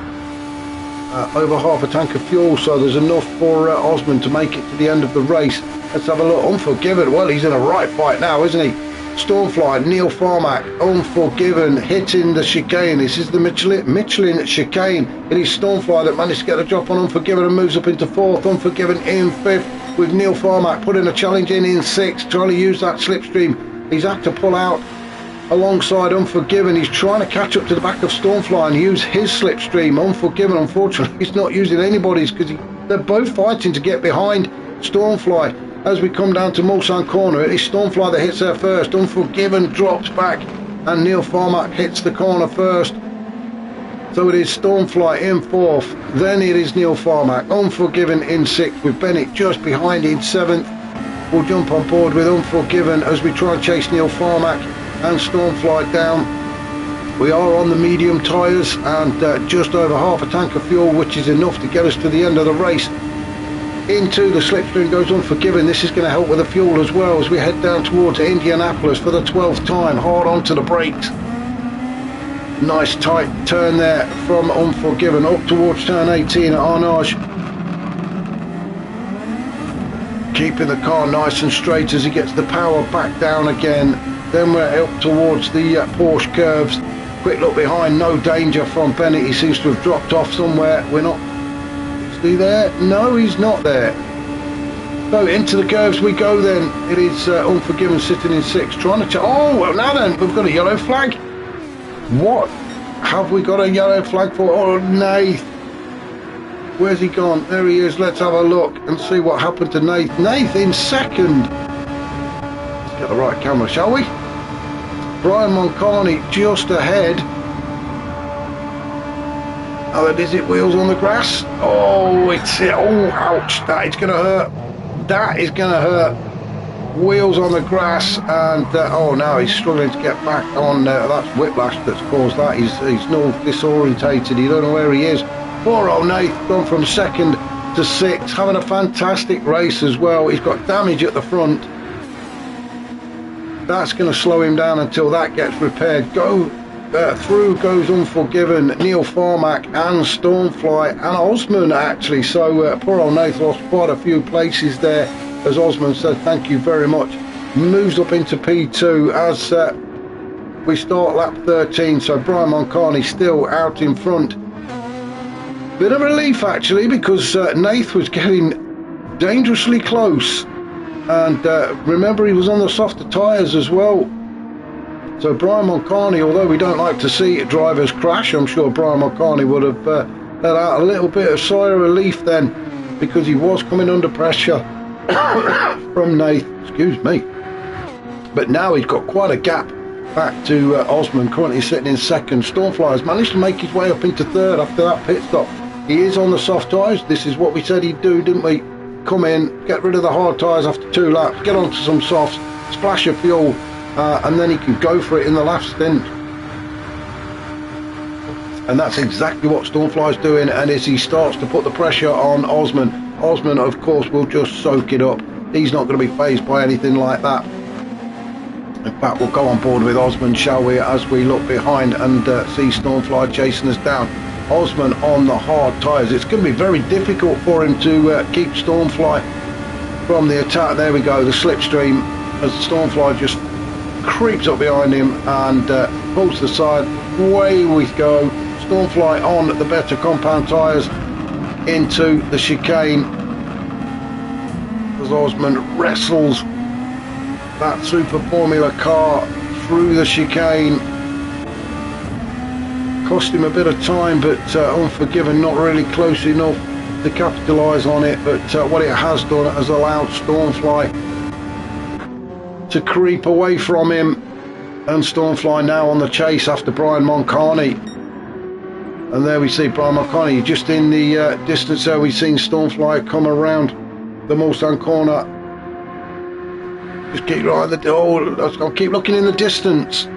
Over half a tank of fuel, so there's enough for Osman to make it to the end of the race. Let's have a look. Unforgiven, well, he's in a right fight now, isn't he? Stormfly, Neil Farmack, Unforgiven, hitting the chicane. This is the Michelin chicane. It is Stormfly that managed to get a drop on Unforgiven and moves up into 4th. Unforgiven in 5th, with Neil Farmack putting a challenge in 6th, trying to use that slipstream. He's had to pull out alongside Unforgiven. He's trying to catch up to the back of Stormfly and use his slipstream. Unforgiven, unfortunately, he's not using anybody's, because they're both fighting to get behind Stormfly. As we come down to Mulsanne corner, it is Stormfly that hits there first. Unforgiven drops back, and Neil Farmack hits the corner first. So it is Stormfly in 4th, then it is Neil Farmack. Unforgiven in 6th, with Bennett just behind in 7th. We'll jump on board with Unforgiven as we try and chase Neil Farmack and Stormfly down. We are on the medium tyres and just over half a tank of fuel, which is enough to get us to the end of the race. into the slipstream goes Unforgiven. This is going to help with the fuel as well as we head down towards Indianapolis for the 12th time. Hard onto the brakes. Nice tight turn there from Unforgiven up towards turn 18 at Arnage. Keeping the car nice and straight as he gets the power back down again. Then we're up towards the Porsche curves. Quick look behind, no danger from Bennett. He seems to have dropped off somewhere. We're not... Is he there? No, he's not there. So into the curves we go then. It is Unforgiven sitting in 6th, trying to... Oh, well now then, we've got a yellow flag. What have we got a yellow flag for? Oh, Nath. Where's he gone? There he is. Let's have a look and see what happened to Nath. Nath in 2nd. Let's get the right camera, shall we? Brian Moncani just ahead. Oh, is it wheels on the grass? Oh, it's it. Oh, ouch. That is going to hurt. That is going to hurt. Wheels on the grass, and oh, now he's struggling to get back on. That's whiplash that's caused that. He's no disorientated. You don't know where he is. Poor old Nath, gone from 2nd to 6th, having a fantastic race as well. He's got damage at the front. That's going to slow him down until that gets repaired. Through goes Unforgiven, Neil Farmack and Stormfly and Osman actually. So poor old Nath lost quite a few places there. As Osman said, thank you very much. Moves up into P2 as we start lap 13. So Brian Moncani still out in front. Bit of relief actually, because Nath was getting dangerously close. And remember, he was on the softer tyres as well. So Brian Moncani, although we don't like to see drivers crash, I'm sure Brian Moncani would have let out a little bit of sigh of relief then, because he was coming under pressure from Nath, excuse me. But now he's got quite a gap back to Osman, currently sitting in 2nd. Stormfly has managed to make his way up into 3rd after that pit stop. He is on the soft tyres. This is what we said he'd do, didn't we? Come in, get rid of the hard tyres after 2 laps, get onto some softs, splash of fuel, and then he can go for it in the last stint. And that's exactly what Stormfly's doing, and as he starts to put the pressure on Osman, Osman of course will just soak it up. He's not going to be fazed by anything like that. In fact, we'll go on board with Osman, shall we, as we look behind and see Stormfly chasing us down. Osman on the hard tyres. It's going to be very difficult for him to keep Stormfly from the attack. There we go, the slipstream, as Stormfly just creeps up behind him and pulls the side. Away we go. Stormfly on the better compound tyres into the chicane as Osman wrestles that Super Formula car through the chicane. Cost him a bit of time, but Unforgiven not really close enough to capitalise on it. But what it has done has allowed Stormfly to creep away from him, and Stormfly now on the chase after Brian Moncani. And there we see Brian Moncani just in the distance there. We've seen Stormfly come around the Mulsanne corner. Just keep right at the... Oh, I'll keep looking in the distance.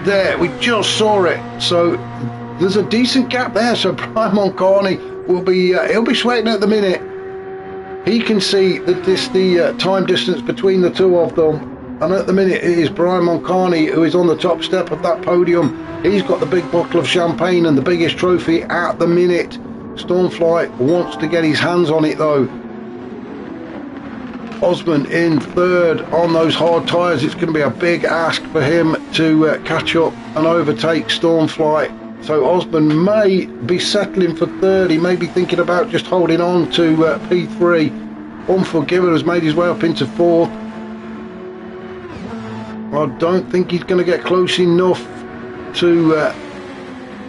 There, we just saw it. So there's a decent gap there. So Brian Moncani will be he'll be sweating at the minute. He can see the time distance between the two of them, and at the minute it is Brian Moncani who is on the top step of that podium. He's got the big bottle of champagne and the biggest trophy at the minute. Stormfly wants to get his hands on it though. Osman in 3rd on those hard tyres. It's going to be a big ask for him to catch up and overtake Stormfly. So Osman may be settling for 3rd. He may be thinking about just holding on to P3. Unforgiven has made his way up into 4th. I don't think he's going to get close enough to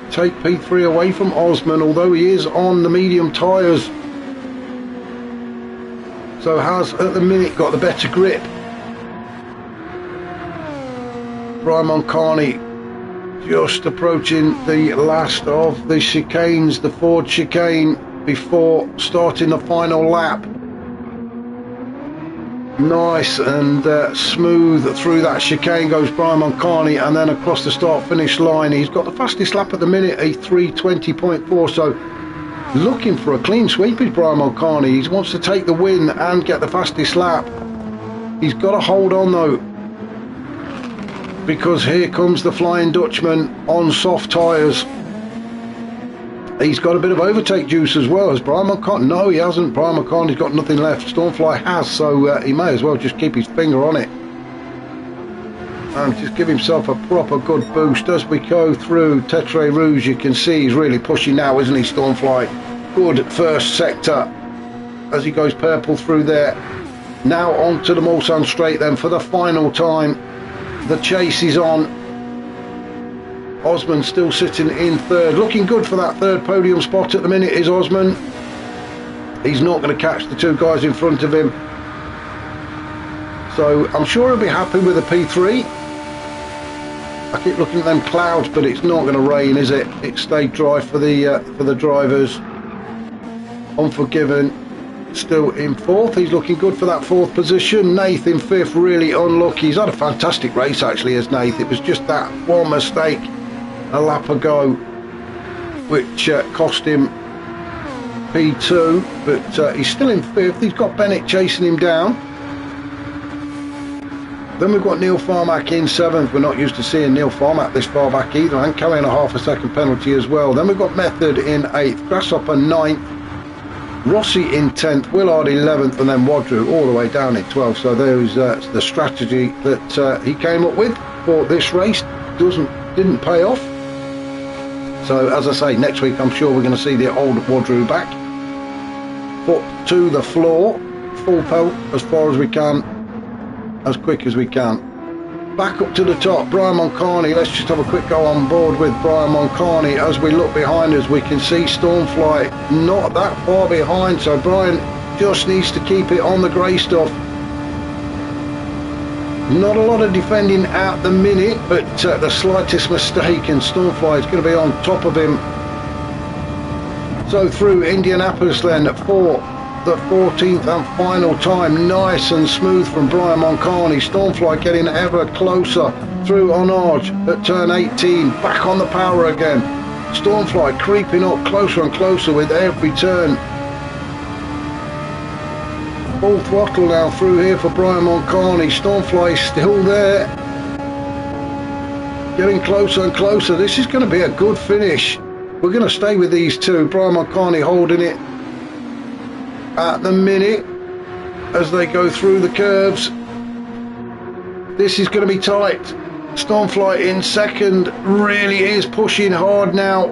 take P3 away from Osman, although he is on the medium tyres. So has at the minute got the better grip. Brian Moncani just approaching the last of the chicanes, the Ford chicane, before starting the final lap. Nice and smooth through that chicane goes Brian Moncani, and then across the start finish line. He's got the fastest lap at the minute, a 3:20.4, so looking for a clean sweep is Brian Mulcarney. He wants to take the win and get the fastest lap. He's got to hold on though, because here comes the Flying Dutchman on soft tyres. He's got a bit of overtake juice as well as Brian Mulcarney. No, he hasn't. Brian Mulcarney's got nothing left. Stormfly has, so he may as well just keep his finger on it and just give himself a proper good boost as we go through Tetre Rouge. You can see he's really pushing now, isn't he, Stormfly? Good first sector as he goes purple through there. Now on to the Mulsanne straight then for the final time. The chase is on. Osman still sitting in third, looking good for that third podium spot at the minute is Osman. He's not going to catch the two guys in front of him, so I'm sure he'll be happy with a P3. I keep looking at them clouds, but it's not going to rain, is it? It stayed dry for the drivers. Unforgiven still in fourth. He's looking good for that fourth position. Nath in fifth, really unlucky. He's had a fantastic race actually as Nath. It was just that one mistake a lap ago which cost him P2, but he's still in fifth. He's got Bennett chasing him down. Then we've got Neil Farmack in seventh. We're not used to seeing Neil Farmack this far back either, and carrying a half a second penalty as well. Then we've got Method in eighth, Grasshopper ninth, Rossi in 10th, Willard 11th, and then Wadru all the way down in 12th. So there's the strategy that he came up with for this race. Didn't pay off. So as I say, next week I'm sure we're going to see the old Wadru back. Foot to the floor, full pelt as far as we can, as quick as we can. Back up to the top, Brian Mulcarney. Let's just have a quick go on board with Brian Mulcarney. As we look behind us, we can see Stormfly not that far behind, so Brian just needs to keep it on the grey stuff. Not a lot of defending at the minute, but the slightest mistake and Stormfly is going to be on top of him. So through Indianapolis then for the 14th and final time, nice and smooth from Brian Mulcarney. Stormfly getting ever closer through Onage at turn 18, back on the power again. Stormfly creeping up closer and closer with every turn. Full throttle now through here for Brian Mulcarney. Stormfly is still there, getting closer and closer. This is going to be a good finish. We're going to stay with these two. Brian Mulcarney holding it at the minute as they go through the curves. This is going to be tight. Stormfly in second, really is pushing hard now.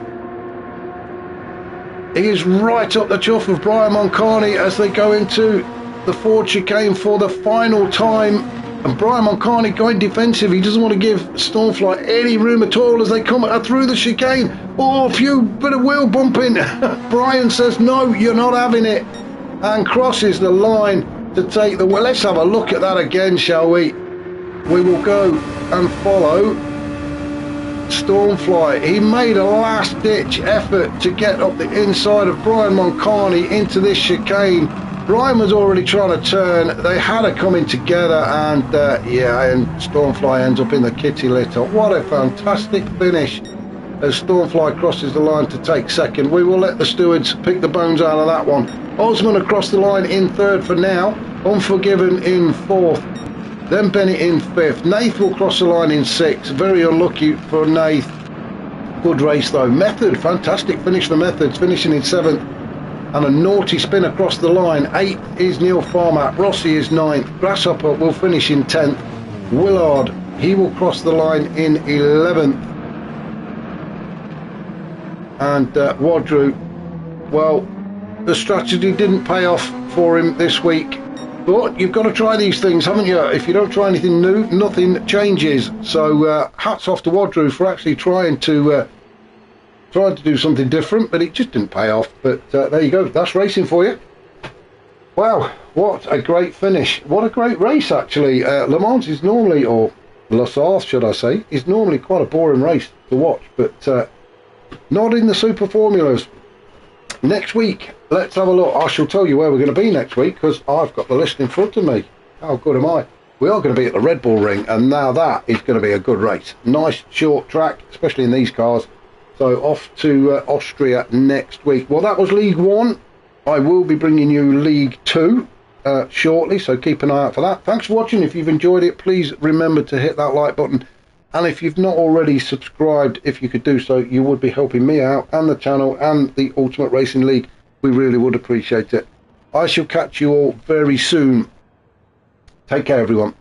He is right up the chuff of Brian Mulcarney as they go into the Ford chicane for the final time, and Brian Mulcarney going defensive. He doesn't want to give Stormfly any room at all as they come through the chicane. Oh, a few bit of wheel bumping. Brian says no, you're not having it, and crosses the line to take the wheel. Let's have a look at that again, shall we? We will go and follow Stormfly. He made a last ditch effort to get up the inside of Brian Mulcarney into this chicane. Brian was already trying to turn. They had it coming together, and and Stormfly ends up in the kitty litter. What a fantastic finish as Stormfly crosses the line to take second. We will let the stewards pick the bones out of that one. Osman across the line in third for now. Unforgiven in fourth. Then Bennett in fifth. Nath will cross the line in sixth. Very unlucky for Nath. Good race though. Method, fantastic finish for Methods, finishing in seventh. And a naughty spin across the line. Eighth is Neil Farmack. Rossi is ninth. Grasshopper will finish in 10th. Willard, he will cross the line in 11th. And Wadru, well, the strategy didn't pay off for him this week. But you've got to try these things, haven't you? If you don't try anything new, nothing changes. So hats off to Wadru for actually trying to do something different, but it just didn't pay off. But there you go, that's racing for you. Wow, what a great finish. What a great race, actually. Le Mans is normally, or La Sarthe should I say, is normally quite a boring race to watch, but not in the super formulas. Next week, let's have a look. I shall tell you where we're going to be next week, because I've got the list in front of me. How good am I? We are going to be at the Red Bull Ring, and now that is going to be a good race. Nice short track, especially in these cars. So off to Austria next week. Well, that was League 1. I will be bringing you League 2 shortly, so keep an eye out for that. Thanks for watching. If you've enjoyed it, please remember to hit that like button. And if you've not already subscribed, if you could do so, you would be helping me out and the channel and the Ultimate Racing League. We really would appreciate it. I shall catch you all very soon. Take care, everyone.